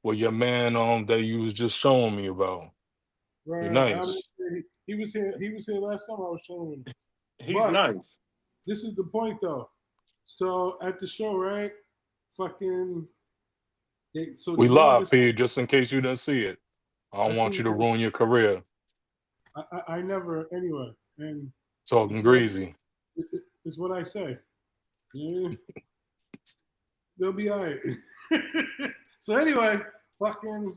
with your man that you was just showing me about. He Right. I'm gonna nice. say he was here. He was here last time I was showing him. He's But nice. this is the point, though. So at the show, right? Fucking. So We Jamal live, decided. P, just in case you didn't see it. I I don't want seen you it. to ruin your career I never anyway, and talking it's what greasy. it's what I say. Yeah, they'll be alright. So anyway, fucking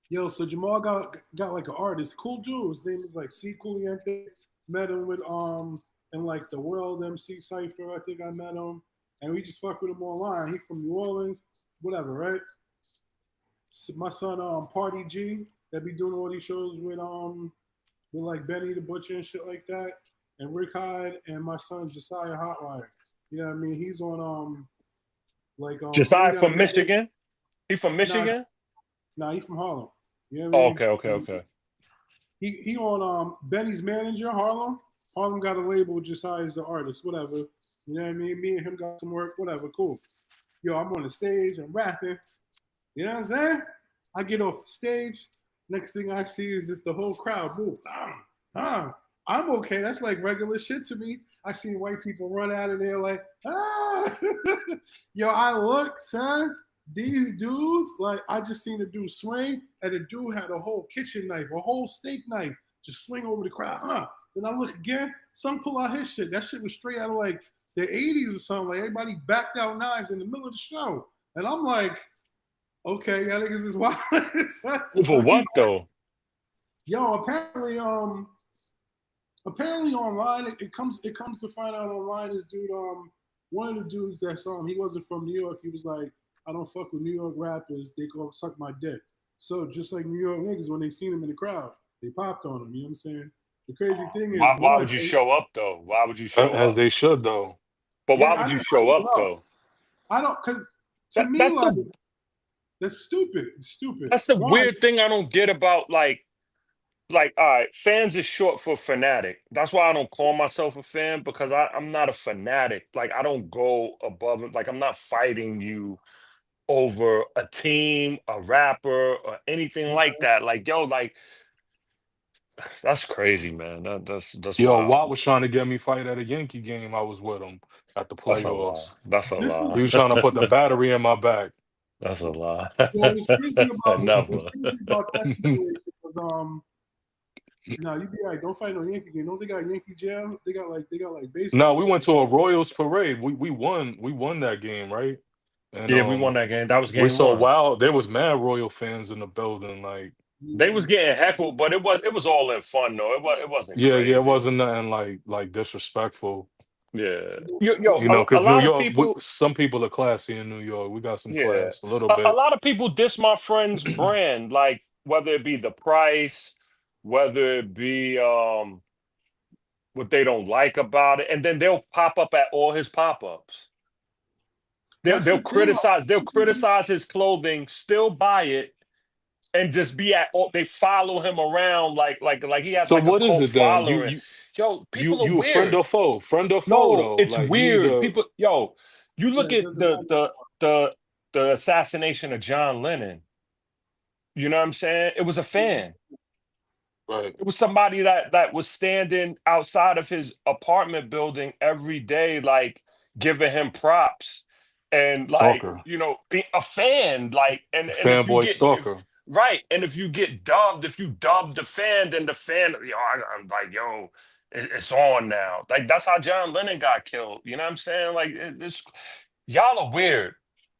yo. So Jamal got like an artist, cool dude. His name is like C Cooliente. Met him with in like the World MC Cipher. I think I met him, and we just fuck with him online. He from New Orleans, whatever, right? So my son Party G that be doing all these shows with like Benny the Butcher and shit like that, and Rick Hyde and my son Josiah Hotwire. You know what I mean? He's on Josiah Bring Down from Your Hood. Michigan. He from Nah, Michigan? he from Harlem. You know what I Oh, mean? okay, okay, And okay. he on Benny's manager, Harlem. Harlem got a label, Josiah's the artist, whatever. You know what I mean? Me and him got some work, whatever, cool. Yo, I'm on the stage, I'm rapping. You know what I'm saying? I get off the stage. Next thing I see is just the whole crowd move. I'm okay. That's like regular shit to me. I see white people run out of there like, ah. Yo, I look, son. These dudes, like, I just seen a dude swing, and the dude had a whole kitchen knife, a whole steak knife, just swing over the crowd. Then I look again, some pull out his shit. That shit was straight out of like the 80s or something. Like everybody backed out knives in the middle of the show. And I'm like, okay, y'all niggas is wild. For what though? Yo, apparently online, it comes to find out online, this dude, one of the dudes that saw him, he wasn't from New York. He was like, I don't fuck with New York rappers. They go suck my dick. So just like New York niggas, when they seen him in the crowd, they popped on him. You know what I'm saying? The crazy thing is, Why would you show up though? Why would you show As up? they should, though. But why yeah, would you show up though? I don't, because to That me, that's like, the that's stupid. It's stupid. that's the One, weird thing I don't get about like all right, fans is short for fanatic. That's why I don't call myself a fan because I'm not a fanatic. Like I don't go above it. Like I'm not fighting you over a team, a rapper, or anything like that. Like yo, like that's crazy, man. That's Yo, wild. Watt was trying to get me fight at a Yankee game. I was with him at the That's a lie. playoffs. That's a this is, lie. He was trying to put the battery in my back. That's a lie. well, what's Never. crazy about that situation was, no, you be like, don't fight no Yankee game. Don't they got Yankee Jam? They got like No, baseball we went games. to a Royals parade. We won that game, right? And Yeah, we won that game. That was we game saw one. wow, there was mad Royal fans in the building. Like, They was getting heckled, but it was all in fun though. It wasn't yeah, it crazy. wasn't nothing like disrespectful. Yeah. Yo, You know, a because New lot of York, people, some people are classy in New York. We got some yeah. class, a little A bit. lot of people diss my friend's brand, like whether it be the price, whether it be what they don't like about it, and then they'll pop up at all his pop-ups. They'll That's they'll the thing. criticize, they'll criticize his clothing, still buy it, and just be at all they follow him around like he has So like a what is cult it then? following. Yo, people are You a friend weird. or foe? Friend or foe No, though? it's Like you weird. either People, yo, you Yeah, look it at doesn't the matter. the assassination of John Lennon. You know what I'm saying? It was a fan. right. It was somebody that was standing outside of his apartment building every day, like giving him props and like Stalker. be a fan. Like and if you Fanboy get if stalker. right, and if you get dubbed, if you dub the fan, then the fan, I'm like, yo, it's on now. Like that's how John Lennon got killed. You know what I'm saying? Like it's y'all are weird.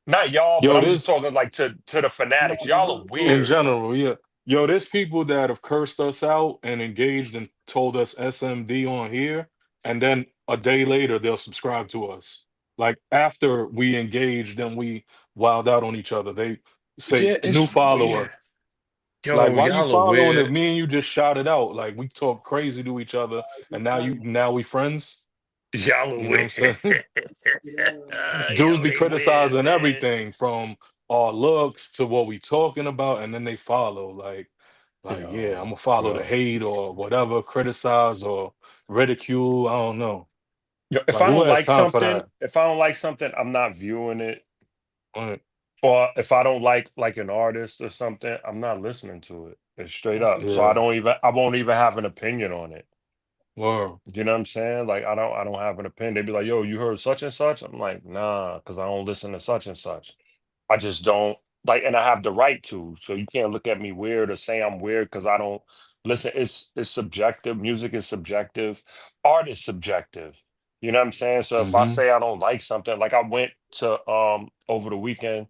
Not y'all, but Yo, I'm just this talking like to the fanatics. Y'all are in weird. general, yeah. Yo, there's people that have cursed us out and engaged and told us SMD on here, and then a day later they'll subscribe to us. Like after we engaged and we wild out on each other, they say Yeah, new it's follower. weird. Like, Yo, why you y'all are following if weird. me and you just shouted out? Like we talk crazy to each other, and now we friends. Y'all are You know what I'm weird. saying? Dudes Y'all be ain't weird, criticizing man. everything from our looks to what we talking about, and then they follow like yeah, I'm Yo, gonna follow the yo, hate or whatever, criticize or ridicule. I don't know. yo. If Like I who don't has like time for something, that? if I don't like something, I'm not viewing it. Right. Or if I don't like an artist or something, I'm not listening to it. It's straight That's up. So I Yeah. don't even I won't even have an opinion on it. Word. You know what I'm saying? Like I don't have an opinion. They'd be like, "Yo, you heard such and such?" I'm like, "Nah, because I don't listen to such and such." I just don't like, and I have the right to. So you can't look at me weird or say I'm weird because I don't listen. It's subjective. Music is subjective. Art is subjective. You know what I'm saying? So if I Mm-hmm. say I don't like something, like I went to over the weekend,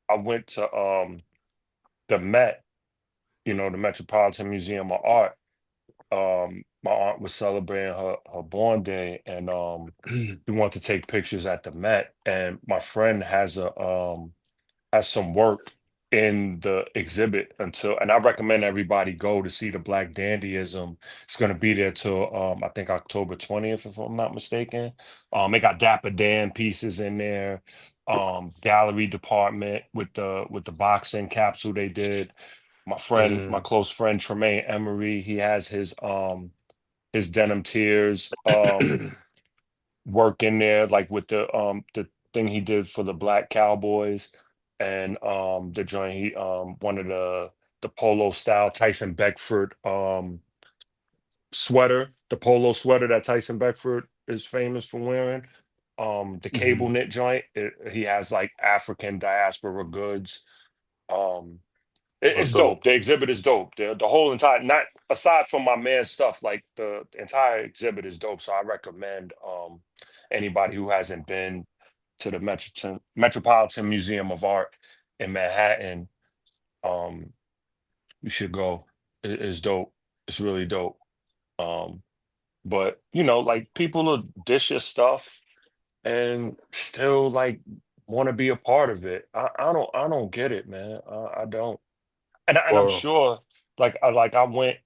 I went to the Met, the Metropolitan Museum of Art. My aunt was celebrating her born day, and we wanted to take pictures at the Met. And my friend has some work in the exhibit and I recommend everybody go to see the Black Dandyism. It's going to be there till I think October 20th, if I'm not mistaken. It got Dapper Dan pieces in there, gallery department with the boxing capsule they did. My Yeah. close friend Tremaine Emery, he has his Denim Tears work in there, like with the thing he did for the Black Cowboys and the joint he one of the polo style Tyson Beckford sweater, the polo sweater that Tyson Beckford is famous for wearing. The cable Hmm. knit joint, he has like African diaspora goods. Um That's it's dope. dope. The exhibit is dope. The whole entire, not aside from my man stuff, like the entire exhibit is dope. So I recommend anybody who hasn't been to the Metropolitan Museum of Art in Manhattan, um, you should go. It's dope. It's really dope. Um, but like people will dish your stuff and still like want to be a part of it. I don't get it, man. I don't. And I'm Word. sure I went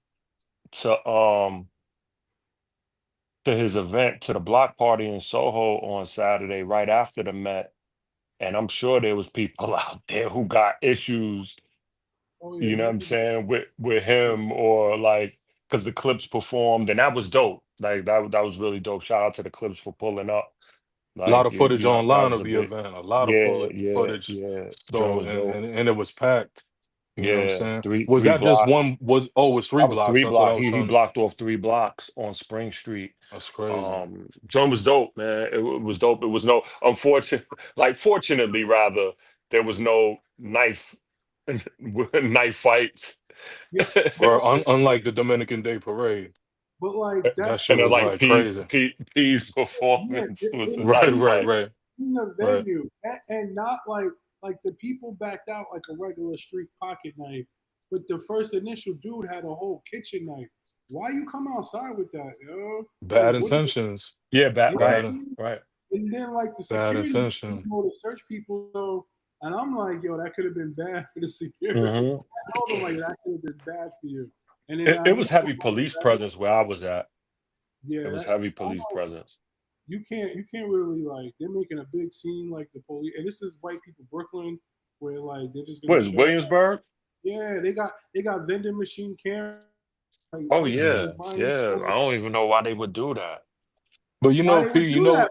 to his event, to the block party in Soho on Saturday right after the Met, and I'm sure there was people out there who got issues, Oh yeah, you know what I'm niggas. saying, with him, or like because the Clips performed and that was dope. Like that was really dope. Shout out to the Clips for pulling up. A lot Like, of footage that online was of a the big, event. A lot of yeah, yeah, footage. yeah. Joint So was dope. and it was packed. You know what I'm Yeah, saying? three Was three that just blocks. one? Was oh, it was three I was blocks. three That's what I block. was He trying to. blocked off 3 blocks on Spring Street. That's crazy. Joint was dope, man. It was dope. It was no unfortunate, like fortunately rather, there was no knife fights. Yeah, but Or like, unlike the Dominican Day Parade, but like that that's shit And then was like like crazy. P's yeah. performance was a Right, knife right, fight. right, In the right. venue and not like the people backed out like a regular street pocket knife, but the first initial dude had a whole kitchen knife. Why you come outside with that, yo? Like, Bad what do you? intentions. Yeah, You know right, what I Bad, mean? right. And then like the bad security didn't intention. go to search people, so and I'm like, yo, that could have been bad for the security. hmm I told them like that could have been bad for you. And then It he was heavy police presence where I was at. It yeah, was that, heavy I'm police like, presence. you can't really like they're making a big scene like the police and this is white people Brooklyn where like they're just gonna What is show Williamsburg? yeah they got vending machine cameras like Oh white people Hmm. yeah, is buying yeah. stores. I don't even know why they would do that. But Why they P, would do that?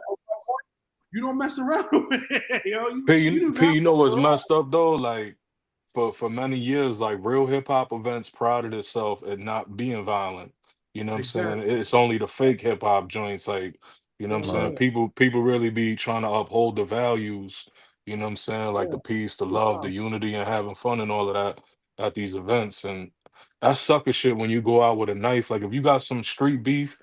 You don't mess around with it, yo. You do P, not mess what's around. messed up though? Like for many years, like real hip hop events prided itself at not being violent. You know what I'm saying? Exactly. It's only the fake hip hop joints, like, you know what I'm Hell saying? Right. yeah. People really be trying to uphold the values, you know what I'm saying? Like Yeah. the peace, the No love, the doubt. unity, and having fun and all of that at these events. And that sucker shit when you go out with a knife. Like if you got some street beef,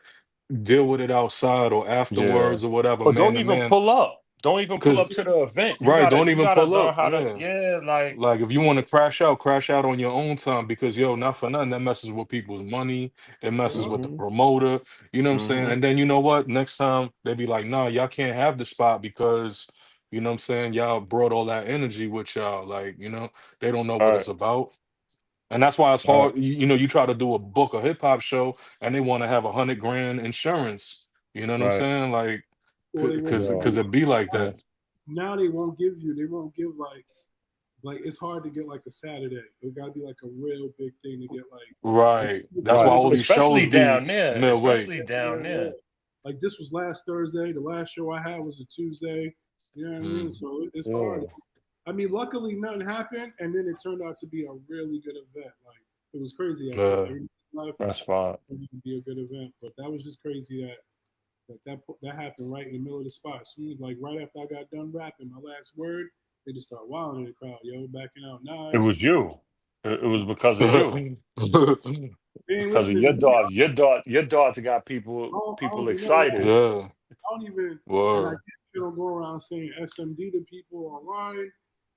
deal with it outside or Yeah. afterwards or whatever, Or man don't to even man. pull up. Don't even pull Cause up to the event. You right, gotta don't you even gotta pull learn up. how to, Yeah. yeah, like Like if you want to crash out on your own time because yo, not for nothing, that messes with people's money. It messes Yep. with the hmm promoter. You know what I'm saying? hmm And then you know what? Next time they be like, nah, y'all can't have the spot because you know what I'm saying, y'all brought all that energy with y'all. Like, they don't know All what right. it's about. And that's why it's All right. hard. You try to do a book a hip hop show and they want to have 100 grand insurance. You know what I'm Right. saying? Like, Or they won't cause give Yeah. cause you it be like Yeah. that. now they won't give you they won't give like it's hard to get like a Saturday. It got to be like a real big thing to get like Right. That's why Right. all these Especially shows be down there. midway. Especially yeah, down yeah. there. Like this was last Thursday. The last show I had was a Tuesday. You know what I mean? Mm. So it's hard. Yeah. I mean, luckily nothing happened, and then it turned out to be a really good event. Like it was crazy at first. Yeah. Everybody left. That's fine. It would be a good event, but that was just crazy that happened right in the middle of the spot. As soon as like right after I got done rapping my last word, they just start wilding in the crowd, yo, backing out It knives. was you. It was because of you. They ain't Because of listening to your me. daughter. Your daughter got I people don't do none of that. excited. Yeah. I don't even, and I Word. don't go around saying SMD to people online.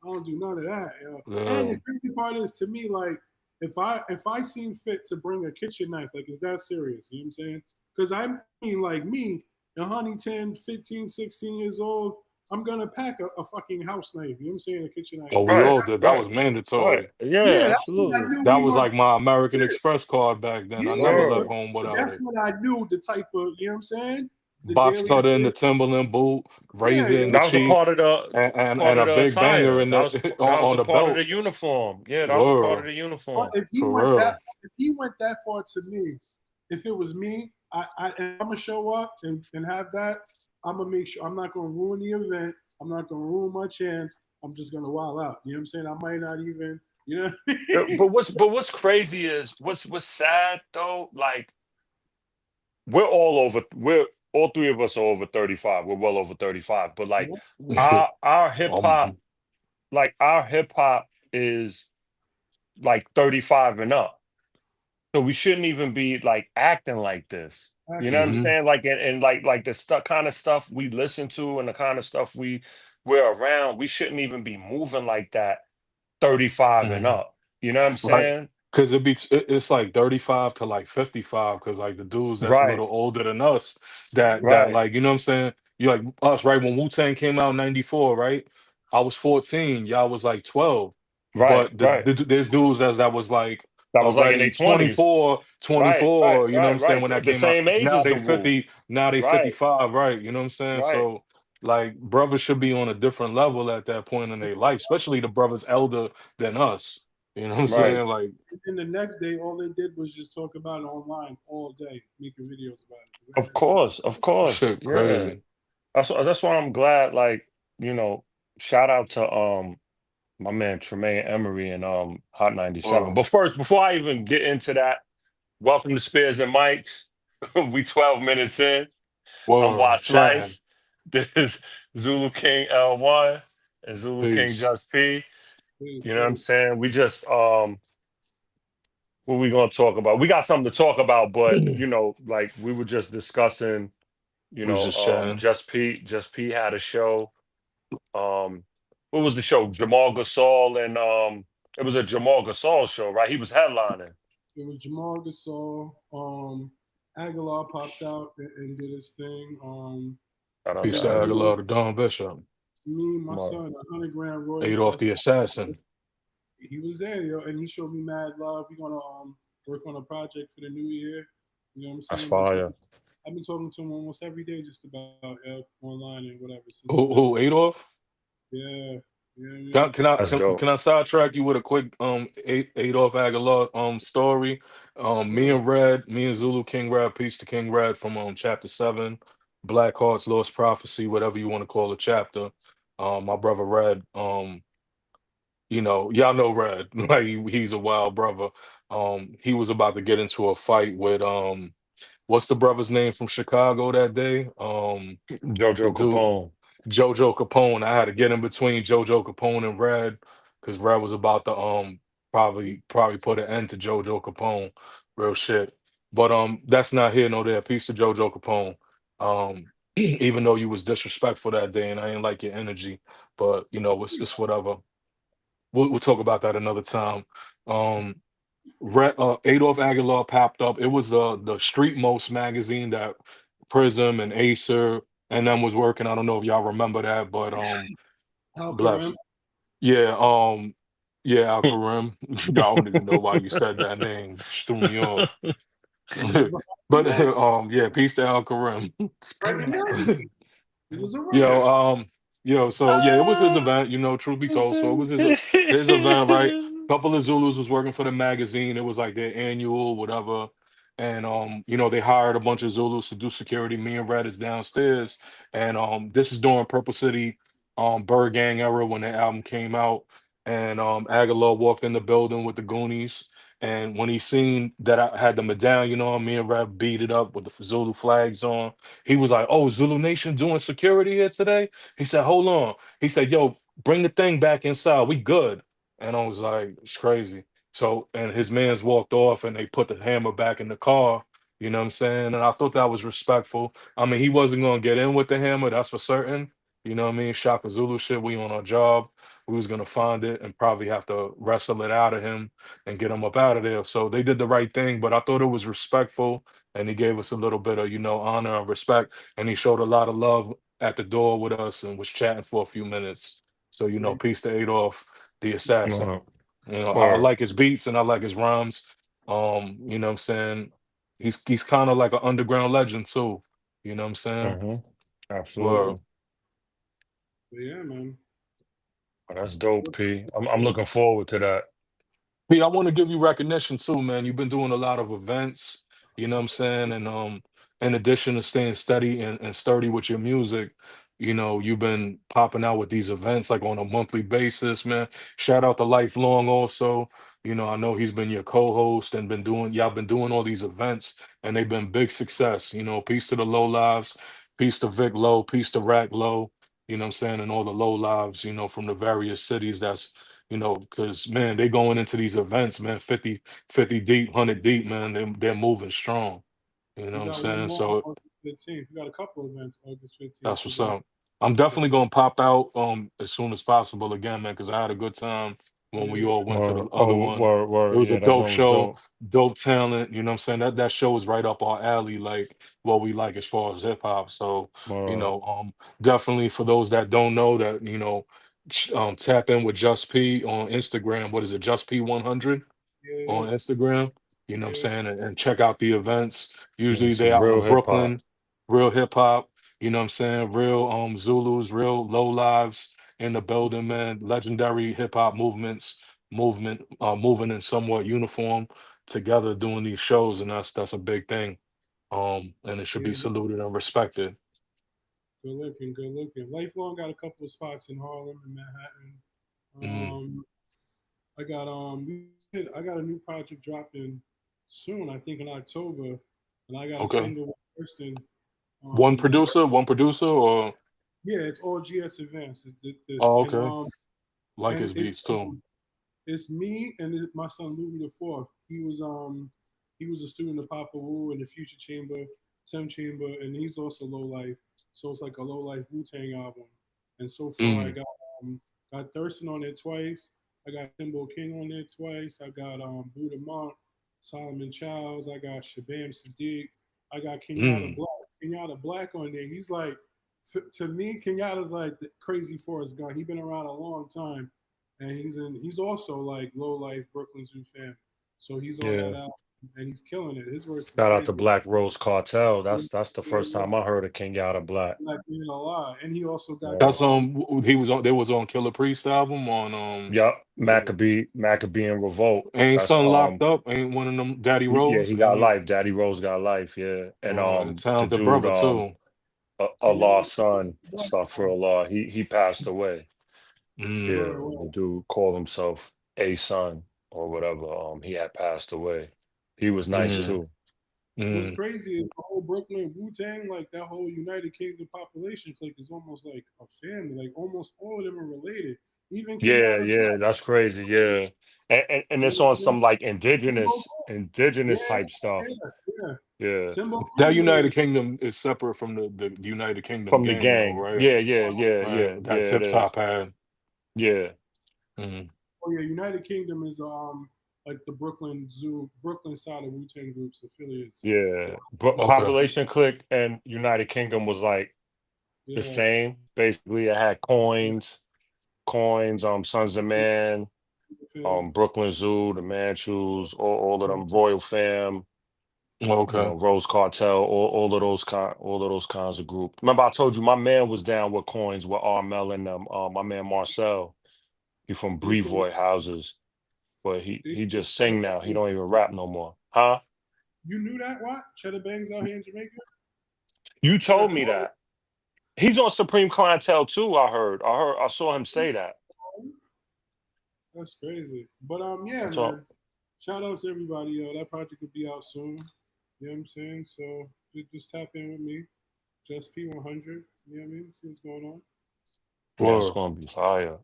I don't do none of that. And Yeah. the crazy part is, to me, like if I seem fit to bring a kitchen knife, like is that serious? You know what I'm saying? Because I mean, like me, a Huntington, 15, 16 years old, I'm gonna pack a fucking house knife. You know what I'm saying? A kitchen knife. Oh, we Right. all did. That Right. was Right. mandatory. Yeah, Yeah, that's what I absolutely. knew That we was were. like my American Express card back then. I never Yeah, Word. left so home without that's it. what I knew. The type of, you know what I'm saying? The Box daily. cutter in the Timberland boot, Yeah, razor in the yo. That was a cheek, part of the and a the big banger attire. in the That was on a the part of belt. the uniform. Yeah, that was a part of Word. the But uniform. For real. if he went that far to me, if it was me, I'm gonna show up and have that. I'm gonna make sure I'm not gonna ruin the event. I'm not gonna ruin my chance. I'm just gonna wild out. You know what I'm saying? I might not even, you know. What I Yeah, mean? but what's crazy is what's sad though, like we're all three of us are over 35. We're well over 35. But like our hip hop, um, like our hip hop is like 35 and up. So we shouldn't even be like acting like this. You know what I'm Acting. mhm. saying? Like and like the stuff kind of stuff we listen to and the kind of stuff we're around, we shouldn't even be moving like that 35 and Mhm. up. You know what I'm Right. saying? Because it's like 35 to like 55. Because like the dudes that's a Right, little older than us, that right, like you know what I'm saying. You like us, right? When Wu Tang came out in '94, right? I was 14. Y'all was like 12. right, But right. there's dudes that was like That was like in their already 20s. 24, Right, right, 24. You know what I'm right, saying when right. that The came out. same age Now as the they Wu. 50. Now they Right, 55. Right? You know what I'm saying. right, So like brothers should be on a different level at that point in their life, especially the brothers elder than us. You know what I'm Yeah. right. saying? Like, And then the next day, all they did was just talk about it online all day, making videos about it. Of course, of course. shit Yeah. crazy. That's why I'm glad, like, shout out to my man Tremaine Emery and Hot 97. Word. But first, before I even get into that, welcome to Spears and Mike's. We 12 minutes in. I'm Word. Watch Chatting. Nice. This is Zulu King L1 and Zulu King Peace. Just P. Please, You know what I'm please. saying? We just what we gonna talk about? We got something to talk about, but We like we were just discussing, was just chatting. Just P had a show. Um what was the show? Jamal Gasol and it was a Jamal Gasol show, right? He was headlining. It was Jamal Gasol. Aguilar popped out and did his thing. Shout out Peace to to Me, Aguilar. Aguilar to Don Bishop. me, my Right. son, 100 grand Royal Adolf the Fest. Assassin. He was there, yo, and he showed me mad love. We're gonna work on a project for the new year. You know what I'm That's saying? fire. I've been talking to him almost every day, just about online and whatever since we Who, met. who Adolf? Yeah, you know what I Can, I- mean? can I That's can, dope. can I sidetrack you with a quick Adolf Aguilar story? Yeah. Me and Zulu King Rad, peace to King Rad from chapter 7, Black Hearts, Lost Prophecy, whatever you want to call the chapter. My brother Red, y'all know Red, like he's a wild brother. He was about to get into a fight with what's the brother's name from Chicago that day? The Jojo dude Capone. Jojo Capone. I had to get in between Jojo Capone and Red because Red was about to probably put an end to Jojo Capone. Real shit. But that's not here nor there. Peace to Jojo Capone. Even though you was disrespectful that day and I didn't like your energy, but it's whatever. We'll talk about that another time. Um, Adolf Aguilar popped up. It was the Street Most magazine that Prism and Acer and them was working. I don't know if y'all remember that, but Al bless. Karim. Yeah, yeah, Al Karim. I don't even know why you said that name. Just threw me off. He was But behind yeah, peace to Al Karim. Freddie Mercury. He was a Yo, runner. so yeah, it was his event, truth be told. So it was his event, right? Couple of Zulus was working for the magazine. It was like their annual, whatever. And they hired a bunch of Zulus to do security. Me and Red is downstairs. And this is during Purple City. Bird Gang era when the album came out, and Aguilar walked in the building with the Goonies. And when he seen that I had the medallion on, me and Rap beat it up with the Zulu flags on. He was like, "Oh, Zulu Nation doing security here today?" He said, "Hold on." He said, "Yo, bring the thing back inside. We good." And I was like, "It's crazy." So, and his mans walked off, and they put the hammer back in the car. You know what I'm saying? And I thought that was respectful. I mean, he wasn't gonna get in with the hammer, that's for certain. You know what I mean? Shaka Zulu shit. We on our job. We was gonna find it and probably have to wrestle it out of him and get him up out of there. So they did the right thing, but I thought it was respectful, and he gave us a little bit of, honor and respect, and he showed a lot of love at the door with us and was chatting for a few minutes. So, Yeah, peace to Adolf, the assassin. Word. I Word. like his beats and I like his rhymes. You know what I'm saying? He's kind of like an underground legend too. You know what I'm saying? Hmm. Well, Absolutely. but yeah, man. Oh, that's dope, P. I'm looking forward to that. Hey, I want to give you recognition too, man. You've been doing a lot of events, you know what I'm saying? And in addition to staying steady and sturdy with your music, you've been popping out with these events like on a monthly basis, man. Shout out to Lifelong also. I know he's been your co-host and y'all been doing all these events and they've been big success. Peace to the low lives, peace to Vic Low, peace to Rack Low, you know what I'm saying, and all the low lives, from the various cities because man, they going into these events, man, 50 deep, 100 deep, man. They're moving strong. You know We what I'm got one saying? more on So August 15th. We got a couple events August 15th. that's We what's got up. I'm yeah, definitely gonna pop out as soon as possible again, man, because I had a good time when we yeah, all went to the Word. other Oh, one. word, It word. was a Yeah, that dope joint was show, dope. dope talent. You know what I'm saying? That show is right up our alley, like what we like as far as hip hop. So, Word. definitely for those that don't know that, tap in with Just P on Instagram. What is it? Just P 100 yeah, on Instagram. You know what I'm yeah, saying? And check out the events. Yeah, Usually they some out real in hip hop. Brooklyn, real hip hop, you know what I'm saying? Real Zulus, real low lives in the building, man. Legendary hip hop moving in somewhat uniform together doing these shows, and that's a big thing. And it should be yeah. saluted and respected. Good looking, good looking. Lifelong got a couple of spots in Harlem and Manhattan. Mm, I got a new project dropping soon. I think in October, and I got a okay. single with Kirsten. One That producer, or yeah, it's all GS Advance. This oh, and okay. Like his beats it's too. it's me and my son Louis the Fourth. He was a student of Papa Wu in the Future Chamber, Tim Chamber, and he's also Low Life. So it's like a Low Life Wu Tang album. And so far, I Mm, got Thurston on there twice. I got Timbo King on there twice. I got Buddha Monk, Solomon Childs. I got Shabam Sadiq. I got Kenyatta mm. Black. Kenyatta Black on there. He's like, to me, Kenyatta's like the crazy Forrest Gump. He's been around a long time, and he's also like Low Life Brooklyn Zoo fan. So he's on that Yeah. album, and he's killing it. His verse is Shout out to crazy. Black Rose Cartel. Yeah, That's the yeah, first yeah. time I heard of Kenyatta Black. Like being a lot, and he also got the Word. That's he was on they was on Killer Priest album on Yup. yeah. Maccabee and Revolt. Ain't That's son locked up, ain't one of them Daddy yeah, Rose, he got ain't life. Daddy Rose got life, yeah. And the talented dude, brother too. Kenyatta Allah's son, Black album. Astaghfirullah, he passed away. Mm, Yeah, Word, word. the dude called himself A Son or whatever. He had passed away. He was nice Yeah. mm, too. What's mm. crazy is the whole Brooklyn Wu Tang, like that whole United Kingdom population clique is almost like a family. Like almost all of them are related. Even Yeah, Kenyatta yeah, Black. that's crazy. Yeah. And it's on some like indigenous Yeah, type stuff. yeah, yeah. Yeah. Timbo That King United is Kingdom is separate from the United Kingdom From the gang though, gang. right? Yeah, yeah, yeah, yeah, Right. yeah, That it Tip is. Top had. Yeah, Mm, oh yeah, United Kingdom is like the Brooklyn side of Wu Tang Group's affiliates. yeah. But okay. Population Click and United Kingdom was like the Yeah, same. Basically, it had coins, Sons of Man, yeah, Brooklyn Zoo, the Manchus, all of yeah. them, Royal Fam, Okay. Rose Cartel, all of those kinds of group. Remember, I told you my man was down with coins with Armel and them. My man Marcel, he from They still Brevoort houses, but they he still just sing now. He don't even rap no more, huh? You knew that what? Cheddar Bangs out here in Jamaica? You Cheddar told me Corey? that. He's on Supreme Clientele too. I saw him say that. That's crazy. But yeah, That's all. man. Shout out to everybody, yo. That project could be out soon. You know what I'm saying? So just tap in with me. Just P100. You know what I mean? See what's going on. Yeah, it's Word, gonna be fire.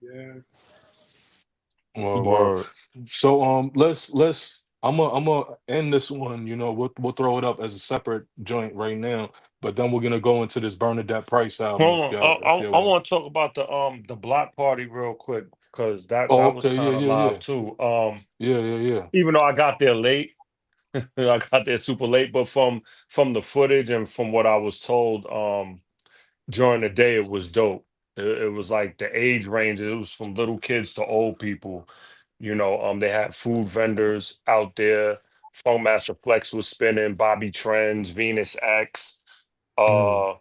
Yeah. word. Word. So let's I'm gonna end this one. You know, we'll throw it up as a separate joint right now, but then we're gonna go into this Bernadette Price album Hold on. if y'all I want. want to talk about the block party real quick because Oh, that was okay, kind of live too. yeah. Even though I got there late, I got there super late, but from the footage and from what I was told, during the day it was dope. It was like the age range. It was from little kids to old people. They had food vendors out there. Funkmaster Flex was spinning. Bobby Trends, Venus X. Mm. Uh,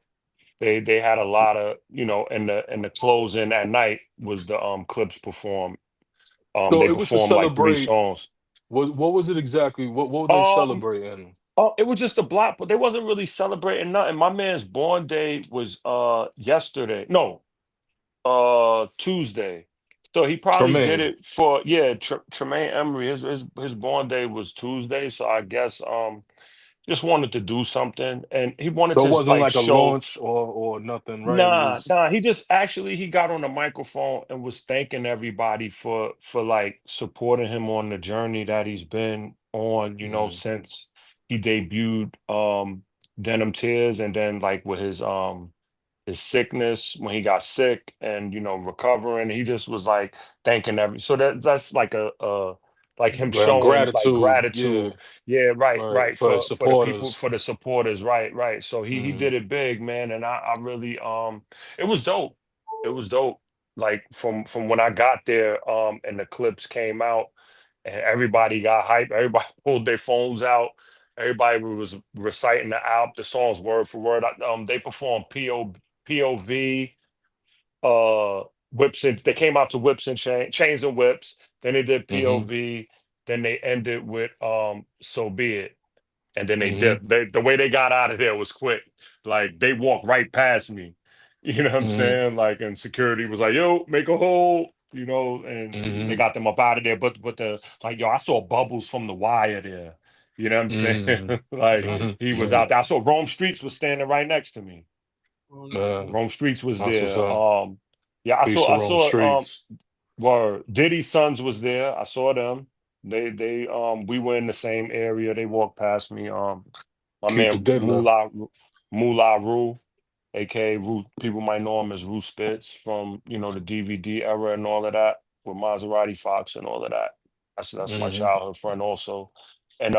they had a lot of and the closing at night was the Clips perform. So They it was to performed like three celebrate. songs. What was it exactly? What were they Um, celebrating? oh, it was just a block, but they wasn't really celebrating nothing. My man's born day was yesterday. No, Tuesday. So he probably did Tremaine. it for Tremaine Emery. His born day was Tuesday, so I guess just wanted to do something, and he wanted So it to wasn't like like a show. launch or nothing, right? It Nah, was. nah. He just actually he got on the microphone and was thanking everybody for like supporting him on the journey that he's been on, Mm, since he debuted Denim Tears, and then like with his sickness when he got sick and recovering. He just was like thanking so that's like a like him showing like gratitude, yeah, gratitude. Yeah, right, right, right, for his for the people, supporters. for the supporters, right, right. So he Mm, did it big, man, and I really it was dope. It was dope. Like from when I got there and the clips came out and everybody got hyped, everybody pulled their phones out. Everybody was reciting the album, the songs word for word. They performed POV, whips and they came out to whips and chains and whips. Then they did mm-hmm, POV. Then they ended with So Be It. And then they mm-hmm, dipped. The way they got out of there was quick. Like they walked right past me. You know what I'm mm-hmm, saying? Like, and security was like, "Yo, make a hole." And they mm-hmm, got them up out of there. But the like, yo, I saw bubbles from the wire there. You know what I'm saying? mm-hmm, Like Nice. mm-hmm, he was mm-hmm. out there. I saw Rome Streets was standing right next to me. Oh, nice. Man, Rome Streets was that's what's there. up. Yeah, Peace to I Rome saw streets. were Diddy's sons was there. I saw them. They we were in the same area. They walked past me. My Keep the man diddler. Moolah Rue, aka Rue, people might know him as Rue Spitz from the DVD era and all of that with Maserati Fox and all of that. That's my Mm-hmm, childhood friend also. And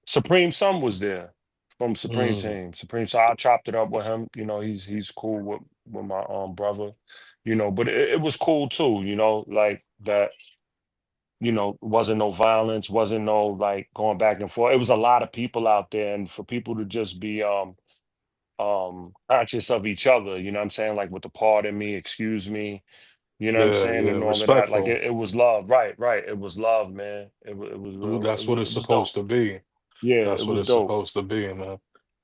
Supreme Son was there from Supreme mm, Team. Supreme Son, I chopped it up with him. He's cool with my brother. But it was cool too, like that, wasn't no violence, wasn't no like going back and forth. It was a lot of people out there, and for people to just be conscious of each other, you know what I'm saying? Like with the pardon me, excuse me, you know what I'm yeah, saying, yeah, and all of that. Like respectful. it was love, right, right. It was love, man. It was real, That's what it's it was supposed dope. to be. Yeah, it That's what was it's dope. supposed to be, man.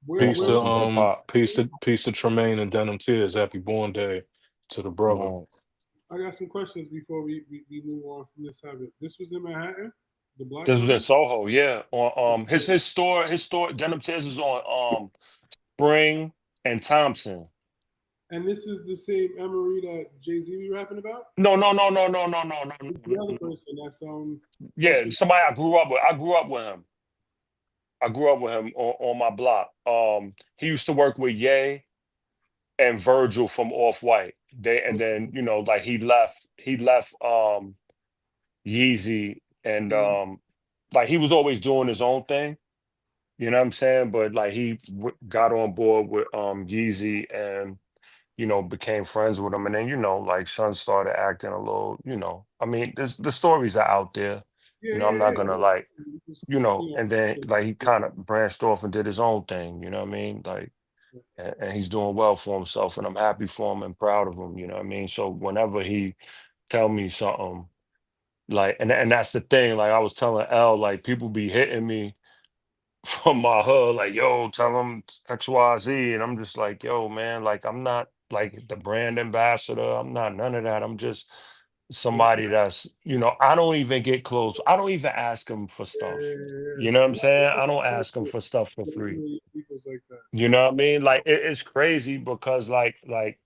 Where That's some hip hop. Peace to Tremaine and Denim Tears. Happy born day to the brother. Right. I got some questions before we move on from this subject. This was in Manhattan, the block This was in party. Soho, yeah. On his store, Denim Tears is on Spring and Thompson. And this is the same Emery that Jay Z be rapping about. No, no, no, no, no, no, no, no, no, It's the no, other no. person that's Yeah, also. somebody I grew up with. I grew up with him. I grew up with him on my block. He used to work with Ye and Virgil from Off White. And then like he left Yeezy and Mhm. like he was always doing his own thing. You know what I'm saying? But like he got on board with Yeezy and became friends with him. And then, like Son started acting a little, I mean, the stories are out there. Yeah, I'm yeah, not yeah. gonna like, Just, and then like he kind of branched off and did his own thing, you know what I mean? Like, and he's doing well for himself and I'm happy for him and proud of him, you know what I mean? So whenever he tell me something, like, and that's the thing, like I was telling L, like people be hitting me from my hood, like, yo, tell them XYZ. And I'm just like, yo, man, like, I'm not like the brand ambassador. I'm not none of that. I'm just somebody that's, I don't even get close. I don't even ask them for stuff. You know what I'm saying? I don't ask them for stuff for free. People's like that. You know what I mean? Like it's crazy because like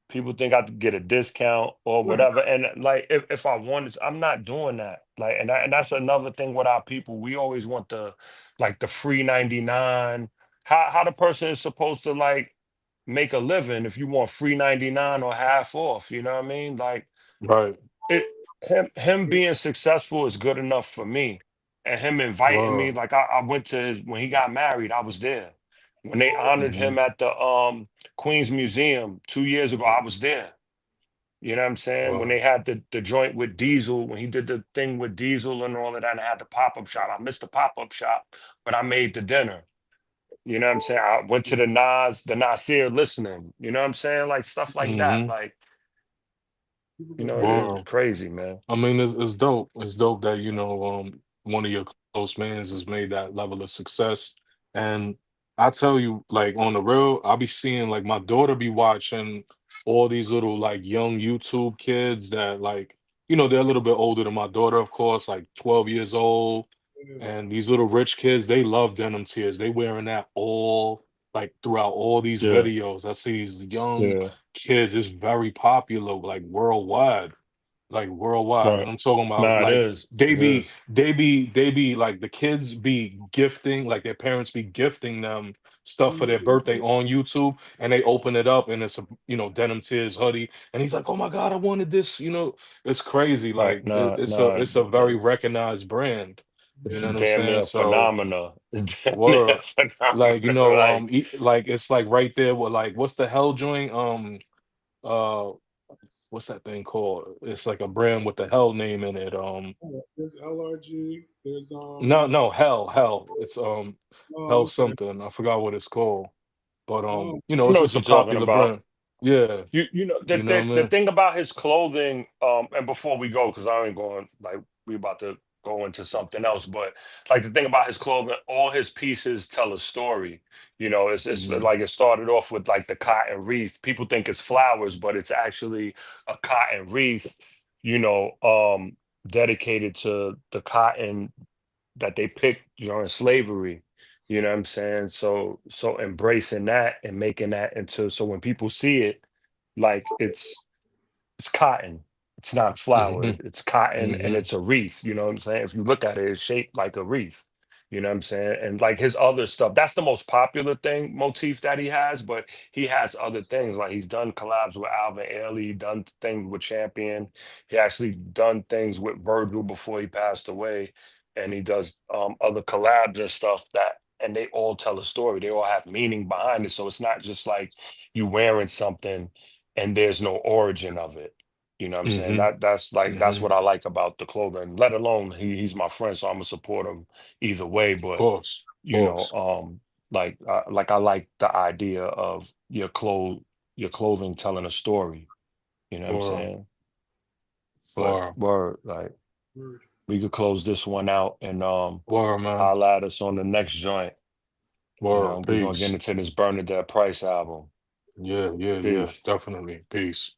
people think I could get a discount or whatever. And like if I wanted to, I'm not doing that. Like and that's another thing with our people. We always want the like the free 99. How the person is supposed to like make a living if you want free 99 or half off, you know what I mean? Like Right. it him being successful is good enough for me. And him inviting me, Word. like I went to his when he got married, I was there. When they honored Hmm. him at the Queens Museum 2 years ago, I was there. You know what I'm saying? When Word. they had the joint with Diesel, when he did the thing with Diesel and all of that, and I had the pop-up shop. I missed the pop-up shop, but I made the dinner. You know what I'm saying? I went to the Nasir listening. You know what I'm saying? Like stuff like that. Hmm. Like, People get it's Word. crazy, man. I mean, it's dope. It's dope that one of your close fans has made that level of success. And I tell you, like on the real, I'll be seeing like my daughter be watching all these little like young YouTube kids that like they're a little bit older than my daughter, of course, like 12 years old. yeah, And these little rich kids, they love denim tears. They wearing that all like throughout all these Yeah, videos. I see these young yeah. kids. It's very popular, like worldwide, like worldwide. And Right. I'm talking about Nah, it like is. they It be is. they be like the kids be gifting, like their parents be gifting them stuff for their birthday Mhm. on YouTube, and they open it up and it's a denim tears hoodie, and he's like, oh my god, I wanted this. It's crazy. Right. Like Nah, nah. it's a very recognized brand. You It's know what I'm damn saying? near So phenomena. It's damn near word. Like phenomena. Like, like it's like right there with like what's the hell joint uh what's that thing called? It's like a brand with the hell name in it. There's LRG. There's No, hell. It's hell Oh, okay. something. I forgot what it's called. But Oh, I know it's what a you're talking popular about. brand. Yeah, You know you know what I the mean? thing about his clothing, and before we go, because I ain't going like we about to go into something else, but like the thing about his clothing, all his pieces tell a story. It's Hmm. like it started off with like the cotton wreath. People think it's flowers, but it's actually a cotton wreath, you know, um, dedicated to the cotton that they picked during slavery. You know what I'm saying? So embracing that and making that into so when people see it, like it's cotton. It's not flower. Hmm. It's cotton and Hmm. it's a wreath. You know what I'm saying? If you look at it, it's shaped like a wreath. You know what I'm saying? And like his other stuff, that's the most popular thing motif that he has. But he has other things like he's done collabs with Alvin Ailey, done things with Champion. He actually done things with Virgil before he passed away, and he does other collabs and stuff that. And they all tell a story. They all have meaning behind it. So it's not just like you wearing something and there's no origin of it. You know what I'm saying? Hmm. That's Hmm. what I like about the clothing. Let alone he's my friend, so I'm gonna support him either way. Of But course. Of you know, course. like I like the idea of your clothing telling a story. You know what I'm Word. saying? But Word. word, like word. we could close this one out and Word, man. holla at us on the next joint. Word. We're gonna get Peace. into this Bernadette Price album. Yeah, yeah, yeah. Peace. Definitely. Peace.